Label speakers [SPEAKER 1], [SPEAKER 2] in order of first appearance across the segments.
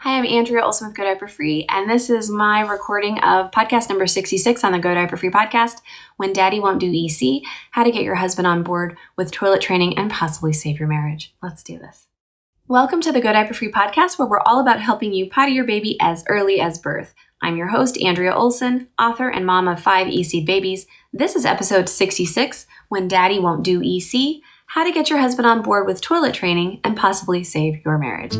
[SPEAKER 1] Hi, I'm Andrea Olson with Go Diaper Free, and this is my recording of podcast number 66 on the Go Diaper Free podcast, When Daddy Won't Do EC, How to Get Your Husband on Board with Toilet Training and Possibly Save Your Marriage. Let's do this. Welcome to the Go Diaper Free podcast, where we're all about helping you potty your baby as early as birth. I'm your host, Andrea Olson, author and mom of 5 EC babies. This is episode 66, When Daddy Won't Do EC, How to Get Your Husband on Board with Toilet Training and Possibly Save Your Marriage.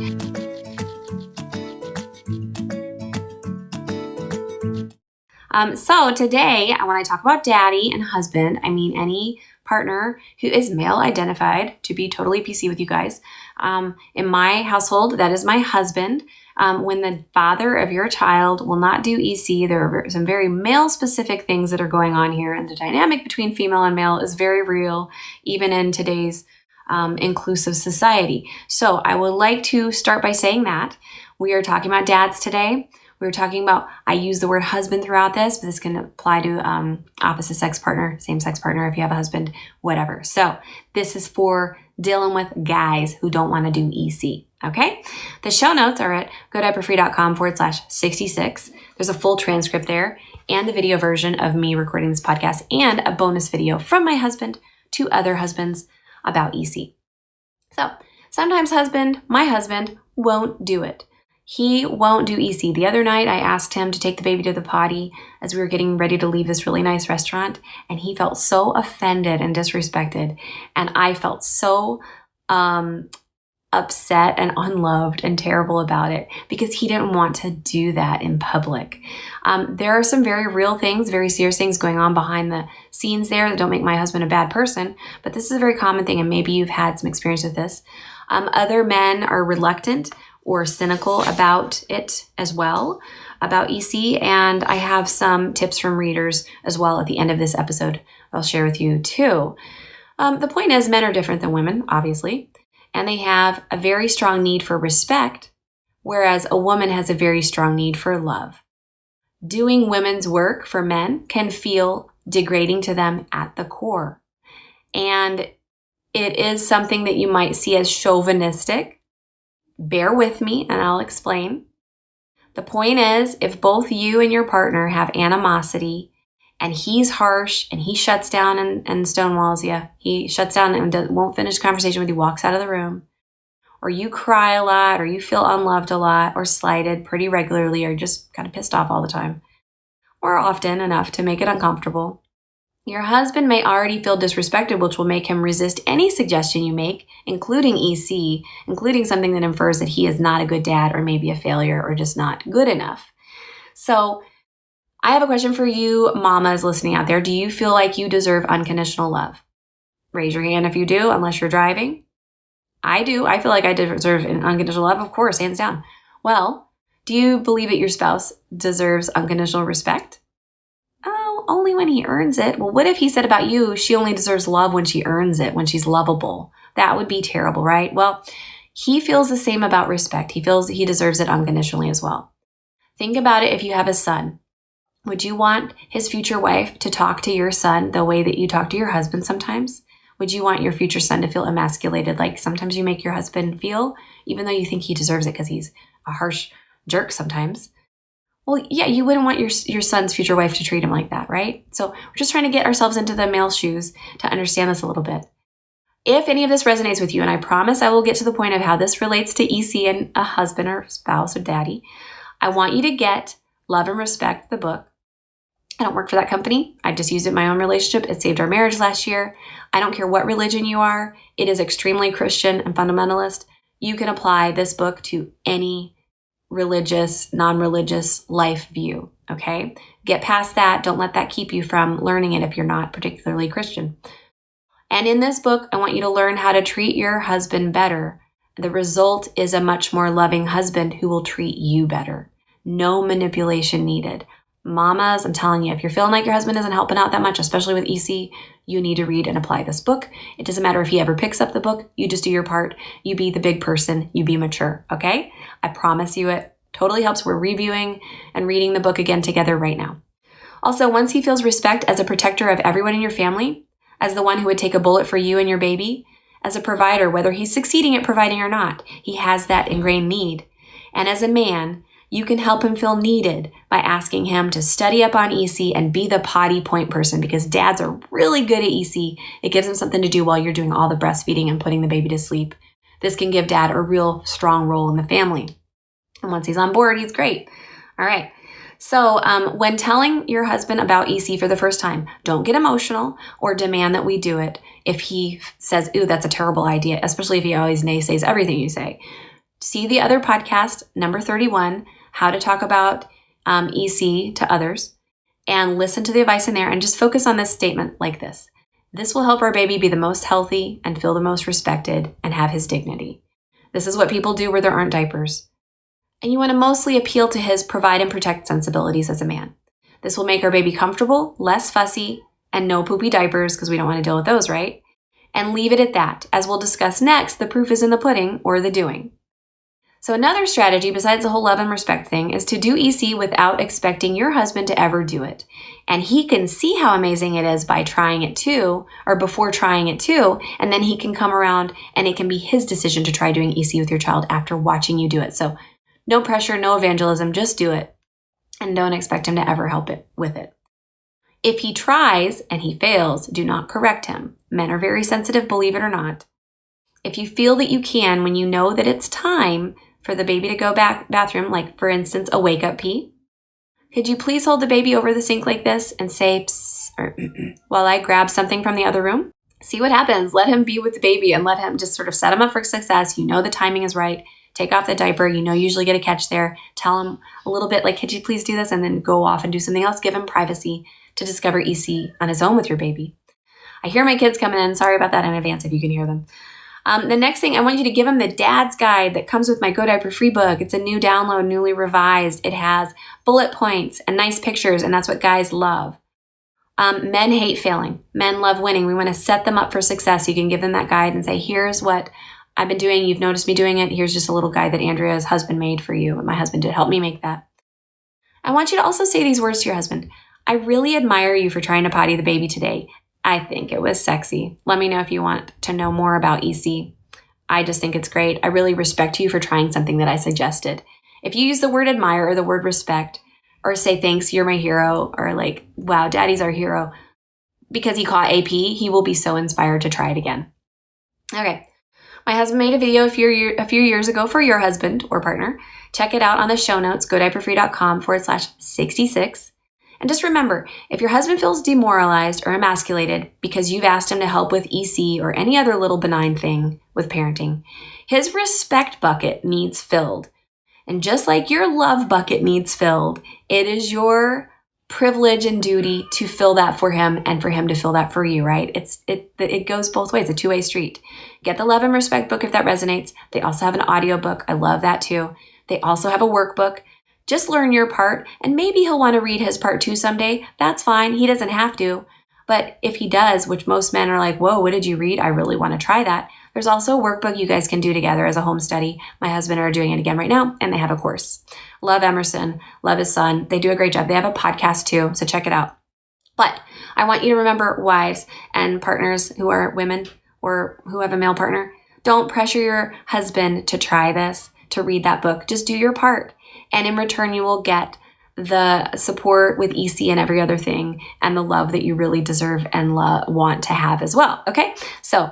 [SPEAKER 1] So today, when I talk about daddy and husband, I mean any partner who is male identified, to be totally PC with you guys. In my household, that is my husband. When the father of your child will not do EC, there are some very male-specific things that are going on here, and the dynamic between female and male is very real, even in today's inclusive society. So I would like to start by saying that we are talking about dads today. We're talking about, I use the word husband throughout this, but this can apply to opposite sex partner, same sex partner, if you have a husband, whatever. So this is for dealing with guys who don't want to do EC, okay? The show notes are at godiaperfree.com/66. There's a full transcript there and the video version of me recording this podcast and a bonus video from my husband to other husbands about EC. So sometimes my husband won't do it. He won't do EC. The other night, I asked him to take the baby to the potty as we were getting ready to leave this really nice restaurant, and he felt so offended and disrespected, and I felt so upset and unloved and terrible about it because he didn't want to do that in public. There are some very real things, very serious things going on behind the scenes there that don't make my husband a bad person, but this is a very common thing, and maybe you've had some experience with this. Other men are reluctant or cynical about it as well, about EC, and I have some tips from readers as well at the end of this episode I'll share with you too. The point is, men are different than women, obviously, and they have a very strong need for respect, whereas a woman has a very strong need for love. Doing women's work for men can feel degrading to them at the core, and it is something that you might see as chauvinistic. Bear with me and I'll explain. The point is, if both you and your partner have animosity and he's harsh and he shuts down and stonewalls you, he shuts down and won't finish the conversation with you, walks out of the room, or you cry a lot, or you feel unloved a lot, or slighted pretty regularly, or just kind of pissed off all the time, or often enough to make it uncomfortable, your husband may already feel disrespected, which will make him resist any suggestion you make, including EC, including something that infers that he is not a good dad or maybe a failure or just not good enough. So I have a question for you, mamas listening out there. Do you feel like you deserve unconditional love? Raise your hand if you do, unless you're driving. I do. I feel like I deserve an unconditional love, of course, hands down. Well, do you believe that your spouse deserves unconditional respect? Only when he earns it. Well, what if he said about you, she only deserves love when she earns it, when she's lovable? That would be terrible, right? Well, he feels the same about respect. He feels that he deserves it unconditionally as well. Think about it if you have a son. Would you want his future wife to talk to your son the way that you talk to your husband sometimes? Would you want your future son to feel emasculated like sometimes you make your husband feel, even though you think he deserves it because he's a harsh jerk sometimes? Well, yeah, you wouldn't want your son's future wife to treat him like that, right? So we're just trying to get ourselves into the male shoes to understand this a little bit. If any of this resonates with you, and I promise I will get to the point of how this relates to EC and a husband or spouse or daddy, I want you to get Love and Respect, the book. I don't work for that company. I just used it in my own relationship. It saved our marriage last year. I don't care what religion you are. It is extremely Christian and fundamentalist. You can apply this book to any religious, non-religious life view, okay? Get past that. Don't let that keep you from learning it if you're not particularly Christian. And in this book, I want you to learn how to treat your husband better. The result is a much more loving husband who will treat you better. No manipulation needed. Mamas, I'm telling you, if you're feeling like your husband isn't helping out that much, especially with EC, you need to read and apply this book. It doesn't matter if he ever picks up the book. You just do your part. You be the big person. You be mature, okay? I promise you it totally helps. We're reviewing and reading the book again together right now. Also, once he feels respect as a protector of everyone in your family, as the one who would take a bullet for you and your baby, as a provider, whether he's succeeding at providing or not, he has that ingrained need. And as a man, you can help him feel needed by asking him to study up on EC and be the potty point person, because dads are really good at EC. It gives him something to do while you're doing all the breastfeeding and putting the baby to sleep. This can give dad a real strong role in the family. And once he's on board, he's great. All right. So when telling your husband about EC for the first time, don't get emotional or demand that we do it if he says, ooh, that's a terrible idea, especially if he always naysays everything you say. See the other podcast, number 31, how to talk about EC to others, and listen to the advice in there and just focus on this statement like this. This will help our baby be the most healthy and feel the most respected and have his dignity. This is what people do where there aren't diapers. And you want to mostly appeal to his provide and protect sensibilities as a man. This will make our baby comfortable, less fussy, and no poopy diapers because we don't want to deal with those, right? And leave it at that. As we'll discuss next, the proof is in the pudding or the doing. So another strategy besides the whole love and respect thing is to do EC without expecting your husband to ever do it. And he can see how amazing it is by trying it too, or before trying it too, and then he can come around and it can be his decision to try doing EC with your child after watching you do it. So no pressure, no evangelism, just do it. And don't expect him to ever help it with it. If he tries and he fails, do not correct him. Men are very sensitive, believe it or not. If you feel that you can, when you know that it's time for the baby to go bathroom, like for instance, a wake-up pee, could you please hold the baby over the sink like this and say, psst, or while I grab something from the other room? See what happens. Let him be with the baby and let him just sort of set him up for success. You know the timing is right. Take off the diaper. You know you usually get a catch there. Tell him a little bit like, could you please do this? And then go off and do something else. Give him privacy to discover EC on his own with your baby. I hear my kids coming in. Sorry about that in advance if you can hear them. The next thing, I want you to give him the Dad's Guide that comes with my Go Diaper free book. It's a new download, newly revised. It has bullet points and nice pictures, and that's what guys love. Men hate failing. Men love winning. We want to set them up for success. You can give them that guide and say, here's what I've been doing. You've noticed me doing it. Here's just a little guide that Andrea's husband made for you. My husband did help me make that. I want you to also say these words to your husband. I really admire you for trying to potty the baby today. I think it was sexy. Let me know if you want to know more about EC. I just think it's great. I really respect you for trying something that I suggested. If you use the word admire or the word respect, or say thanks, you're my hero, or like, wow, daddy's our hero, because he caught AP, he will be so inspired to try it again. Okay. My husband made a video a few years ago for your husband or partner. Check it out on the show notes, godiaperfree.com/66. And just remember, if your husband feels demoralized or emasculated because you've asked him to help with EC or any other little benign thing with parenting, his respect bucket needs filled. And just like your love bucket needs filled, it is your privilege and duty to fill that for him and for him to fill that for you, right? It goes both ways, a two-way street. Get the love and respect book if that resonates. They also have an audio book. I love that too. They also have a workbook. Just learn your part, and maybe he'll want to read his part too someday. That's fine. He doesn't have to. But if he does, which most men are like, whoa, what did you read? I really want to try that. There's also a workbook you guys can do together as a home study. My husband are doing it again right now, and they have a course. Love Emerson. Love his son. They do a great job. They have a podcast too, so check it out. But I want you to remember, wives and partners who are women or who have a male partner, don't pressure your husband to try this, to read that book. Just do your part. And in return, you will get the support with EC and every other thing and the love that you really deserve and want to have as well. Okay? So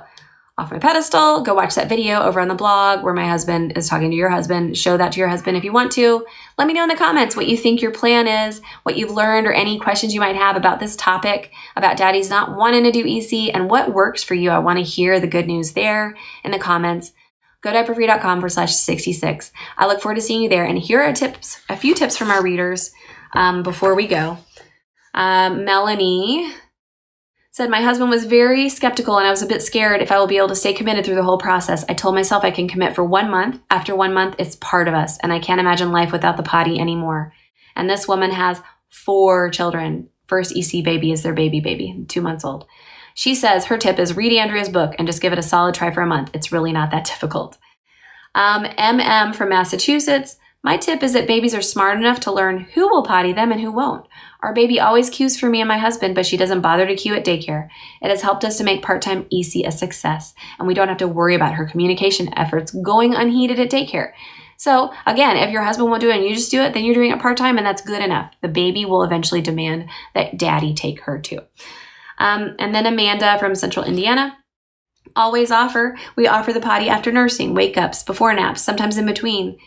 [SPEAKER 1] off my pedestal, go watch that video over on the blog where my husband is talking to your husband. Show that to your husband if you want to. Let me know in the comments what you think your plan is, what you've learned, or any questions you might have about this topic, about daddies not wanting to do EC, and what works for you. I want to hear the good news there in the comments. GoDiaperFree.com/66. I look forward to seeing you there. And here are tips, a few tips from our readers before we go. Melanie said, my husband was very skeptical and I was a bit scared if I will be able to stay committed through the whole process. I told myself I can commit for 1 month. After 1 month, it's part of us. And I can't imagine life without the potty anymore. And this woman has 4 children. First EC baby is their baby, 2 months old. She says her tip is read Andrea's book and just give it a solid try for a month. It's really not that difficult. MM from Massachusetts. My tip is that babies are smart enough to learn who will potty them and who won't. Our baby always cues for me and my husband, but she doesn't bother to cue at daycare. It has helped us to make part-time EC a success, and we don't have to worry about her communication efforts going unheeded at daycare. So again, if your husband won't do it and you just do it, then you're doing it part-time and that's good enough. The baby will eventually demand that daddy take her too. And then Amanda from Central Indiana. We offer the potty after nursing, wake-ups, before naps, sometimes in between.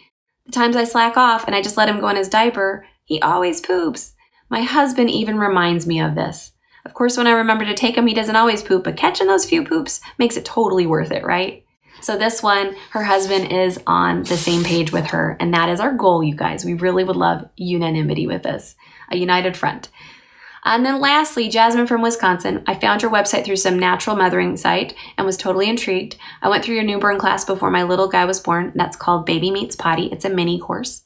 [SPEAKER 1] The times I slack off and I just let him go in his diaper, he always poops. My husband even reminds me of this. Of course, when I remember to take him, he doesn't always poop, but catching those few poops makes it totally worth it, right? So this one, her husband is on the same page with her, and that is our goal, you guys. We really would love unanimity with this, a united front. And then lastly, Jasmine from Wisconsin. I found your website through some natural mothering site and was totally intrigued. I went through your newborn class before my little guy was born. That's called Baby Meets Potty. It's a mini course.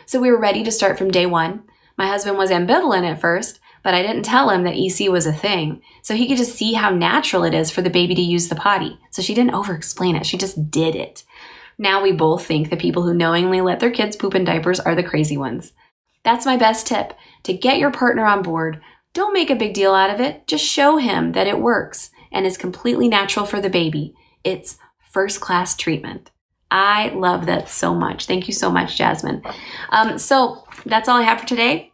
[SPEAKER 1] So we were ready to start from day one. My husband was ambivalent at first, but I didn't tell him that EC was a thing. So he could just see how natural it is for the baby to use the potty. So she didn't over-explain it. She just did it. Now we both think the people who knowingly let their kids poop in diapers are the crazy ones. That's my best tip. To get your partner on board, don't make a big deal out of it. Just show him that it works and is completely natural for the baby. It's first-class treatment. I love that so much. Thank you so much, Jasmine. So that's all I have for today.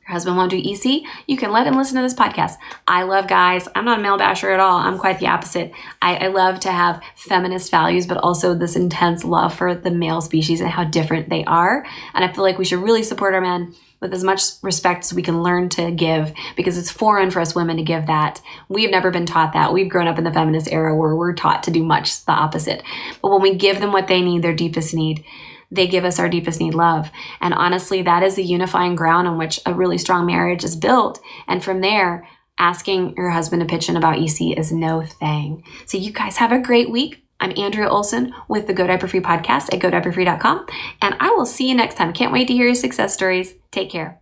[SPEAKER 1] Your husband won't do EC, you can let him listen to this podcast. I love guys. I'm not a male basher at all. I'm quite the opposite. I love to have feminist values, but also this intense love for the male species and how different they are. And I feel like we should really support our men with as much respect as we can learn to give, because it's foreign for us women to give that. We have never been taught that. We've grown up in the feminist era where we're taught to do much the opposite. But when we give them what they need, their deepest need, they give us our deepest need, love. And honestly, that is the unifying ground on which a really strong marriage is built. And from there, asking your husband to pitch in about EC is no thing. So you guys have a great week. I'm Andrea Olson with the Go Diaper Free podcast at godiaperfree.com. And I will see you next time. Can't wait to hear your success stories. Take care.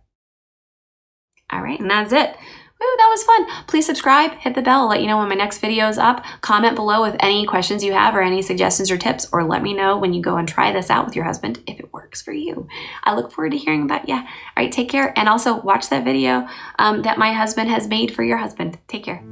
[SPEAKER 1] All right, and that's it. Woo, that was fun. Please subscribe, hit the bell, I'll let you know when my next video is up. Comment below with any questions you have or any suggestions or tips, or let me know when you go and try this out with your husband if it works for you. I look forward to hearing about you. All right, take care. And also watch that video that my husband has made for your husband. Take care.